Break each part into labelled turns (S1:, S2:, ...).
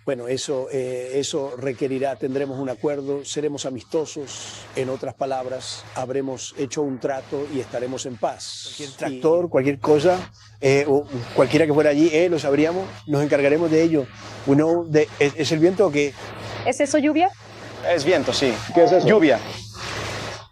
S1: Bueno, eso requerirá, tendremos un acuerdo, seremos amistosos, en otras palabras, habremos hecho un trato y estaremos en paz. Cualquier tractor, cualquier cosa, o cualquiera que fuera allí, lo sabríamos, nos encargaremos de ello. ¿Es el viento o qué?
S2: ¿Es eso lluvia?
S3: Es viento, sí.
S1: ¿Qué es eso?
S3: Lluvia.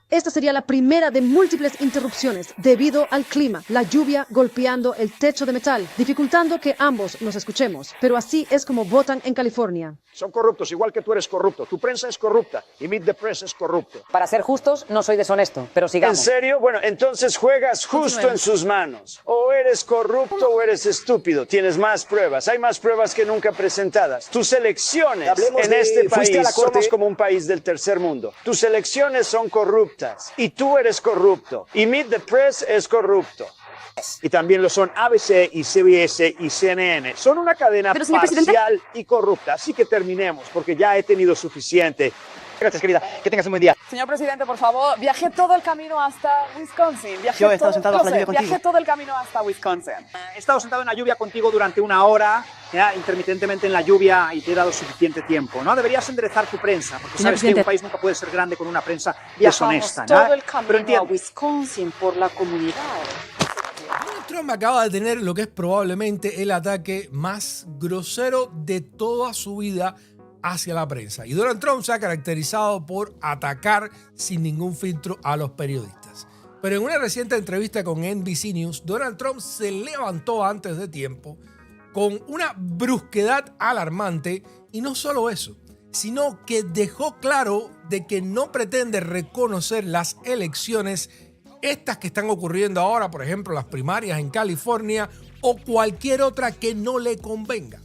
S4: Esta sería la primera de múltiples interrupciones debido al clima, la lluvia golpeando el techo de metal, dificultando que ambos nos escuchemos. Pero así es como votan en California.
S1: Son corruptos, igual que tú eres corrupto. Tu prensa es corrupta y Meet the Press es corrupto.
S2: Para ser justos, no soy deshonesto, pero sigamos.
S3: ¿En serio? Bueno, entonces juegas justo en sus manos. O eres corrupto o eres estúpido. Tienes más pruebas. Hay más pruebas que nunca presentadas. Tus elecciones en este país somos como un país del tercer mundo. Tus elecciones son corruptas y tú eres corrupto. Y Meet the Press es corrupto. Y también lo son ABC y CBS y CNN. Son una cadena parcial y corrupta. Así que terminemos, porque ya he tenido suficiente.
S5: Gracias, querida. Que tengas un buen día.
S6: Señor presidente, por favor, viajé todo el camino hasta Wisconsin.
S5: Yo he estado sentado bajo la lluvia contigo.
S6: Viajé todo el camino hasta Wisconsin.
S5: He estado sentado en la lluvia contigo durante una hora, intermitentemente en la lluvia, y te he dado suficiente tiempo, ¿no? Deberías enderezar tu prensa, porque sabes que un país nunca puede ser grande con una prensa deshonesta, ¿no?
S6: Todo el camino a Wisconsin por la comunidad.
S7: Donald Trump acaba de tener lo que es probablemente el ataque más grosero de toda su vida hacia la prensa. Y Donald Trump se ha caracterizado por atacar sin ningún filtro a los periodistas. Pero en una reciente entrevista con NBC News, Donald Trump se levantó antes de tiempo con una brusquedad alarmante, y no solo eso, sino que dejó claro de que no pretende reconocer las elecciones, estas que están ocurriendo ahora, por ejemplo, las primarias en California o cualquier otra que no le convenga.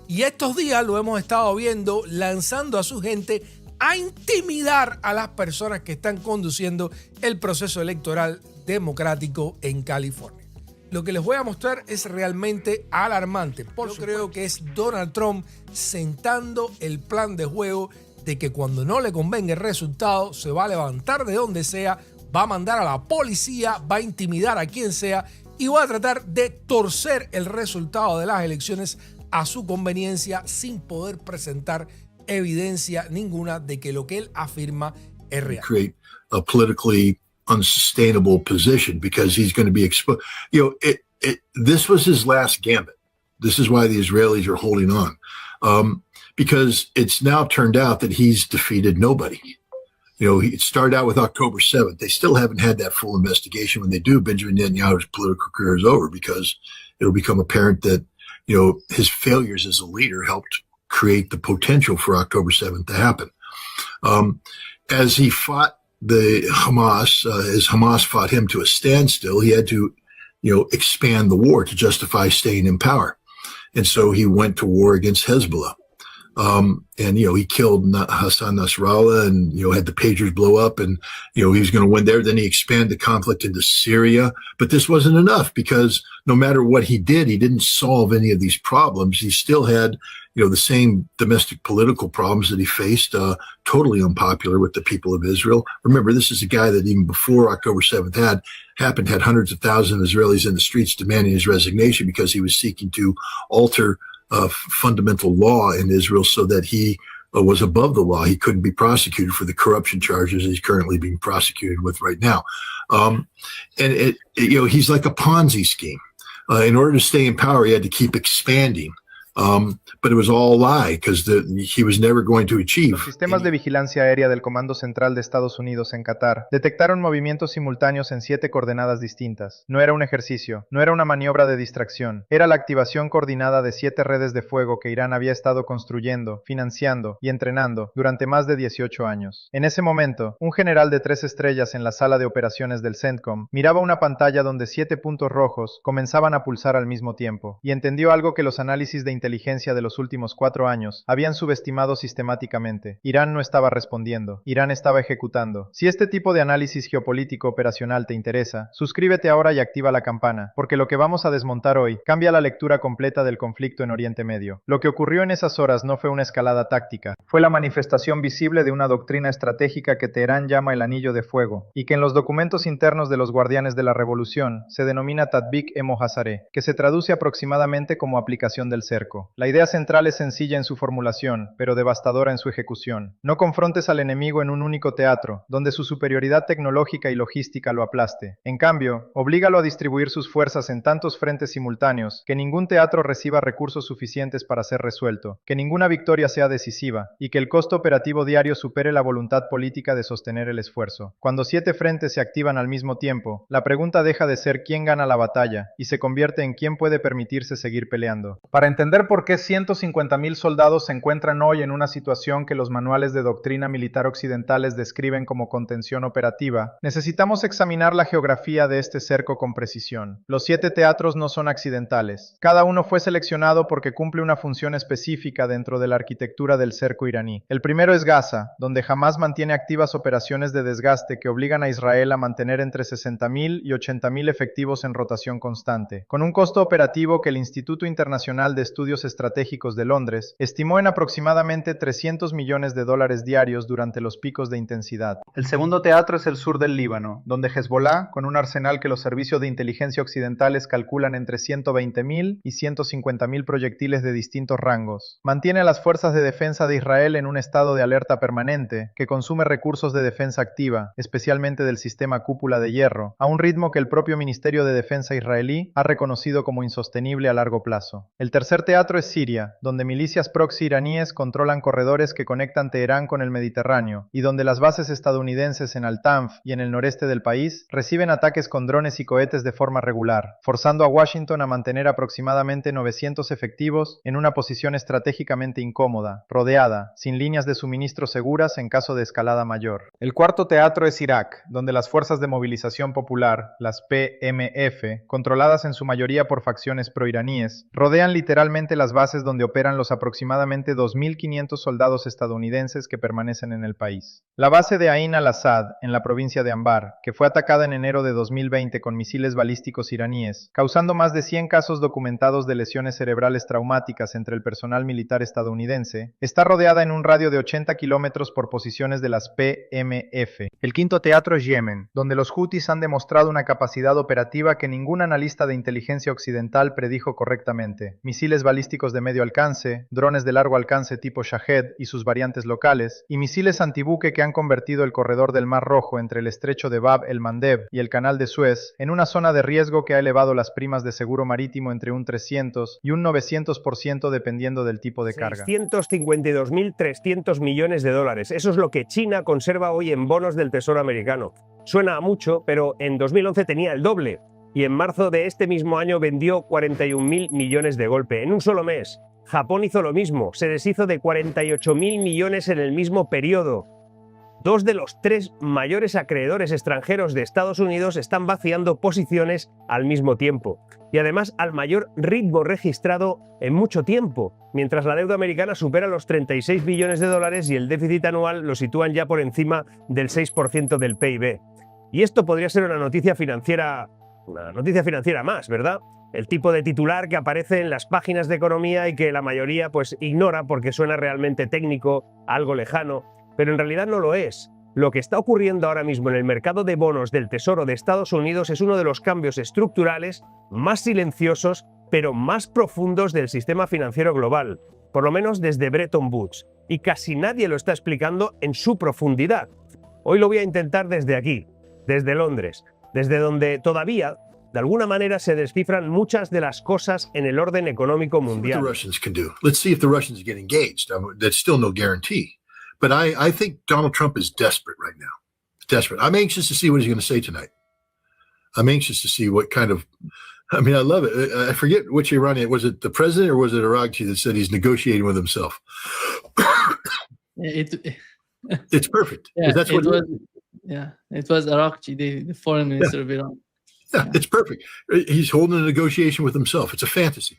S7: Y estos días lo hemos estado viendo lanzando a su gente a intimidar a las personas que están conduciendo el proceso electoral democrático en California. Lo que les voy a mostrar es realmente alarmante. Yo creo que es Donald Trump sentando el plan de juego de que cuando no le convenga el resultado se va a levantar de donde sea, va a mandar a la policía, va a intimidar a quien sea y va a tratar de torcer el resultado de las elecciones a su conveniencia sin poder presentar evidencia ninguna de que lo que él afirma es real.
S8: Create a politically unsustainable position because he's going to be exposed. This was his last gambit. This is why the Israelis are holding on, because it's now turned out that he's defeated nobody. It started out with October 7th. They still haven't had that full investigation. When they do, Benjamin Netanyahu's political career is over because it'll become apparent that his failures as a leader helped create the potential for October 7th to happen. As he fought the Hamas, as Hamas fought him to a standstill, he had to, expand the war to justify staying in power. And so he went to war against Hezbollah. He killed Hassan Nasrallah and, had the pagers blow up and, he was going to win there. Then he expanded the conflict into Syria. But this wasn't enough because no matter what he did, he didn't solve any of these problems. He still had, the same domestic political problems that he faced, totally unpopular with the people of Israel. Remember, this is a guy that even before October 7th had hundreds of thousands of Israelis in the streets demanding his resignation because he was seeking to alter fundamental law in Israel so that he was above the law. He couldn't be prosecuted for the corruption charges he's currently being prosecuted with right now. He's like a Ponzi scheme. In order to stay in power, he had to keep expanding. But it was all a lie because he was never going to achieve.
S9: Los sistemas de vigilancia aérea del Comando Central de Estados Unidos en Qatar detectaron movimientos simultáneos en 7 coordenadas distintas. No era un ejercicio, no era una maniobra de distracción, era la activación coordinada de 7 redes de fuego que Irán había estado construyendo, financiando y entrenando durante más de 18 años. En ese momento, un general de 3 estrellas en la sala de operaciones del CENTCOM miraba una pantalla donde 7 puntos rojos comenzaban a pulsar al mismo tiempo y entendió algo que los análisis de inteligencia inteligencia de los últimos 4 años habían subestimado sistemáticamente. Irán no estaba respondiendo, Irán estaba ejecutando. Si este tipo de análisis geopolítico operacional te interesa, suscríbete ahora y activa la campana, porque lo que vamos a desmontar hoy cambia la lectura completa del conflicto en Oriente Medio. Lo que ocurrió en esas horas no fue una escalada táctica, fue la manifestación visible de una doctrina estratégica que Teherán llama el anillo de fuego, y que en los documentos internos de los guardianes de la revolución se denomina Tatbik-e-Mohasareh, que se traduce aproximadamente como aplicación del cerco. La idea central es sencilla en su formulación, pero devastadora en su ejecución. No confrontes al enemigo en un único teatro, donde su superioridad tecnológica y logística lo aplaste. En cambio, oblígalo a distribuir sus fuerzas en tantos frentes simultáneos que ningún teatro reciba recursos suficientes para ser resuelto, que ninguna victoria sea decisiva y que el costo operativo diario supere la voluntad política de sostener el esfuerzo. Cuando 7 frentes se activan al mismo tiempo, la pregunta deja de ser quién gana la batalla y se convierte en quién puede permitirse seguir peleando. Para entender por qué 150,000 soldados se encuentran hoy en una situación que los manuales de doctrina militar occidentales describen como contención operativa, necesitamos examinar la geografía de este cerco con precisión. Los 7 teatros no son accidentales. Cada uno fue seleccionado porque cumple una función específica dentro de la arquitectura del cerco iraní. El primero es Gaza, donde Hamás mantiene activas operaciones de desgaste que obligan a Israel a mantener entre 60,000 y 80,000 efectivos en rotación constante, con un costo operativo que el Instituto Internacional de Estudios Estratégicos de Londres estimó en aproximadamente $300 millones diarios durante los picos de intensidad. El segundo teatro es el sur del Líbano, donde Hezbollah, con un arsenal que los servicios de inteligencia occidentales calculan entre 120,000 y 150,000 proyectiles de distintos rangos, mantiene a las fuerzas de defensa de Israel en un estado de alerta permanente que consume recursos de defensa activa, especialmente del sistema cúpula de hierro, a un ritmo que el propio Ministerio de Defensa israelí ha reconocido como insostenible a largo plazo. El tercer teatro es Siria, donde milicias proxy iraníes controlan corredores que conectan Teherán con el Mediterráneo y donde las bases estadounidenses en Al-Tanf y en el noreste del país reciben ataques con drones y cohetes de forma regular, forzando a Washington a mantener aproximadamente 900 efectivos en una posición estratégicamente incómoda, rodeada, sin líneas de suministro seguras en caso de escalada mayor. El cuarto teatro es Irak, donde las fuerzas de movilización popular, las PMF, controladas en su mayoría por facciones proiraníes, rodean literalmente las bases donde operan los aproximadamente 2.500 soldados estadounidenses que permanecen en el país. La base de Ain al-Assad, en la provincia de Anbar, que fue atacada en enero de 2020 con misiles balísticos iraníes, causando más de 100 casos documentados de lesiones cerebrales traumáticas entre el personal militar estadounidense, está rodeada en un radio de 80 kilómetros por posiciones de las PMF. El quinto teatro es Yemen, donde los Houthis han demostrado una capacidad operativa que ningún analista de inteligencia occidental predijo correctamente. Misiles balísticos de medio alcance, drones de largo alcance tipo Shahed y sus variantes locales, y misiles antibuque que han convertido el corredor del Mar Rojo entre el estrecho de Bab el-Mandeb y el canal de Suez en una zona de riesgo que ha elevado las primas de seguro marítimo entre un 300 y un 900% dependiendo del tipo de carga.
S10: 652.300 millones de dólares. Eso es lo que China conserva hoy en bonos del Tesoro americano. Suena a mucho, pero en 2011 tenía el doble y en marzo de este mismo año vendió 41.000 millones de golpe en un solo mes. Japón hizo lo mismo, se deshizo de 48.000 millones en el mismo periodo. 2 de los 3 mayores acreedores extranjeros de Estados Unidos están vaciando posiciones al mismo tiempo, y además al mayor ritmo registrado en mucho tiempo, mientras la deuda americana supera los 36 billones de dólares y el déficit anual lo sitúan ya por encima del 6% del PIB. Y esto podría ser una noticia financiera más, ¿verdad? El tipo de titular que aparece en las páginas de economía y que la mayoría pues ignora porque suena realmente técnico, algo lejano, pero en realidad no lo es. Lo que está ocurriendo ahora mismo en el mercado de bonos del Tesoro de Estados Unidos es uno de los cambios estructurales más silenciosos pero más profundos del sistema financiero global, por lo menos desde Bretton Woods, y casi nadie lo está explicando en su profundidad. Hoy lo voy a intentar desde aquí, desde Londres, desde donde todavía, de alguna manera, se descifran muchas de las cosas en el orden económico mundial.
S8: Let's see if the Russians get engaged. That's still no guarantee. But I think Donald Trump is desperate right now. Desperate. I'm anxious to see what he's going to say tonight. I'm anxious to see what kind of... I mean, I love it. I forget which Iranian... Was it the president or was it Araghchi that said he's negotiating with himself? It's perfect.
S11: Yeah,
S8: that's what
S11: it was Araghchi, the foreign minister of Iran.
S8: Yeah, it's perfect. He's holding a negotiation with himself. It's a fantasy.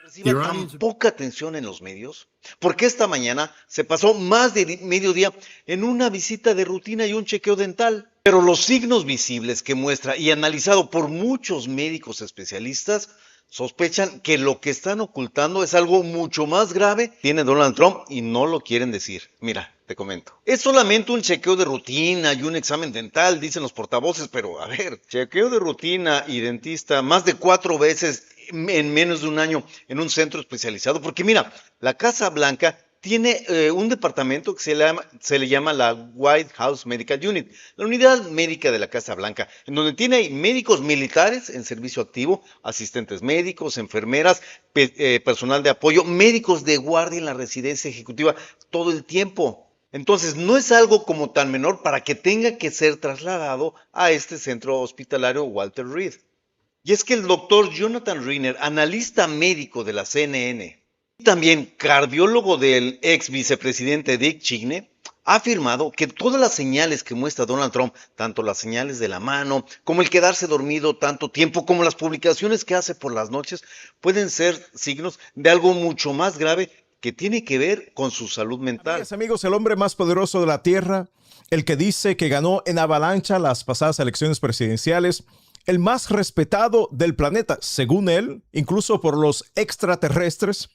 S12: El Tan poca atención en los medios, porque esta mañana se pasó más de mediodía en una visita de rutina y un chequeo dental. Pero los signos visibles que muestra y analizado por muchos médicos especialistas sospechan que lo que están ocultando es algo mucho más grave. Tiene Donald Trump y no lo quieren decir. Mira, te comento. Es solamente un chequeo de rutina y un examen dental, dicen los portavoces, pero a ver, chequeo de rutina y dentista más de 4 veces en menos de un año en un centro especializado. Porque mira, la Casa Blanca tiene un departamento que se le llama la White House Medical Unit, la unidad médica de la Casa Blanca, en donde tiene médicos militares en servicio activo, asistentes médicos, enfermeras, personal de apoyo, médicos de guardia en la residencia ejecutiva todo el tiempo. Entonces, no es algo como tan menor para que tenga que ser trasladado a este centro hospitalario Walter Reed. Y es que el doctor Jonathan Reiner, analista médico de la CNN, y también cardiólogo del ex vicepresidente Dick Cheney, ha afirmado que todas las señales que muestra Donald Trump, tanto las señales de la mano, como el quedarse dormido tanto tiempo, como las publicaciones que hace por las noches, pueden ser signos de algo mucho más grave que tiene que ver con su salud mental.
S13: Amigas, amigos, el hombre más poderoso de la Tierra, el que dice que ganó en avalancha las pasadas elecciones presidenciales, el más respetado del planeta, según él, incluso por los extraterrestres,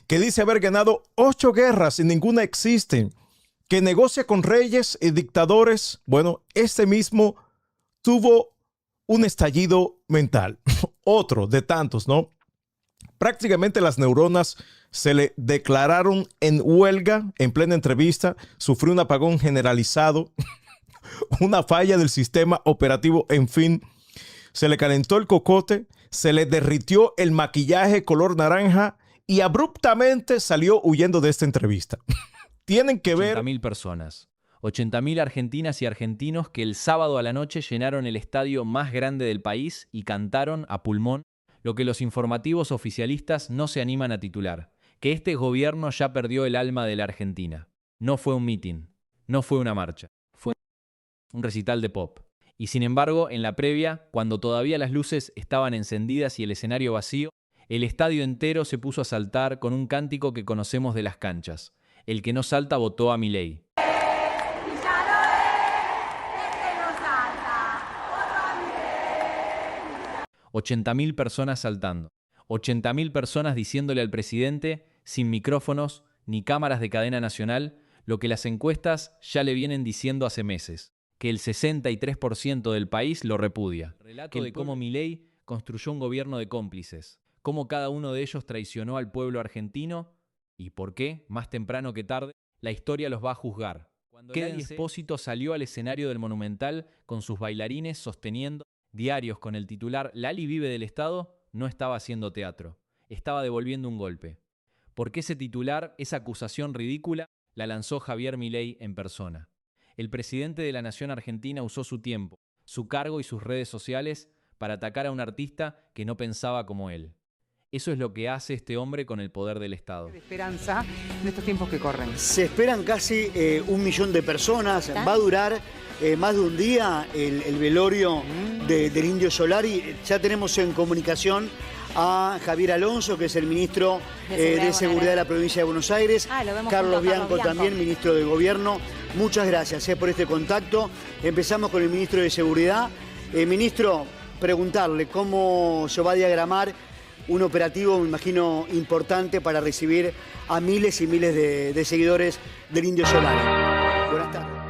S13: que dice haber ganado 8 guerras y ninguna existe, que negocia con reyes y dictadores. Bueno, este mismo tuvo un estallido mental, otro de tantos, ¿no? Prácticamente las neuronas se le declararon en huelga en plena entrevista, sufrió un apagón generalizado, una falla del sistema operativo, en fin, se le calentó el cocote, se le derritió el maquillaje color naranja y abruptamente salió huyendo de esta entrevista. Tienen que ver...
S14: 80.000 personas. 80.000 argentinas y argentinos que el sábado a la noche llenaron el estadio más grande del país y cantaron a pulmón lo que los informativos oficialistas no se animan a titular, que este gobierno ya perdió el alma de la Argentina. No fue un mitin, no fue una marcha, fue un recital de pop. Y sin embargo, en la previa, cuando todavía las luces estaban encendidas y el escenario vacío, el estadio entero se puso a saltar con un cántico que conocemos de las canchas. El que no salta votó a Milei. 80.000 personas saltando. 80.000 personas diciéndole al presidente, sin micrófonos ni cámaras de cadena nacional, lo que las encuestas ya le vienen diciendo hace meses, que el 63% del país lo repudia. Relato de cómo Milei construyó un gobierno de cómplices, cómo cada uno de ellos traicionó al pueblo argentino y por qué, más temprano que tarde, la historia los va a juzgar. Kennedy Espósito salió al escenario del Monumental con sus bailarines sosteniendo diarios con el titular "Lali vive del Estado", no estaba haciendo teatro, estaba devolviendo un golpe. Porque ese titular, esa acusación ridícula, la lanzó Javier Milei en persona. El presidente de la nación argentina usó su tiempo, su cargo y sus redes sociales para atacar a un artista que no pensaba como él. Eso es lo que hace este hombre con el poder del Estado.
S15: Esperanza en estos tiempos que corren.
S16: Se esperan casi 1 millón de personas. Va a durar más de un día el velorio del Indio Solari. Ya tenemos en comunicación a Javier Alonso, que es el ministro de Seguridad de la provincia de Buenos Aires. Carlos Bianco también, ministro de Gobierno. Muchas gracias por este contacto. Empezamos con el ministro de Seguridad. Ministro, preguntarle cómo se va a diagramar un operativo, me imagino, importante para recibir a miles y miles de seguidores del Indio Solari. Buenas tardes.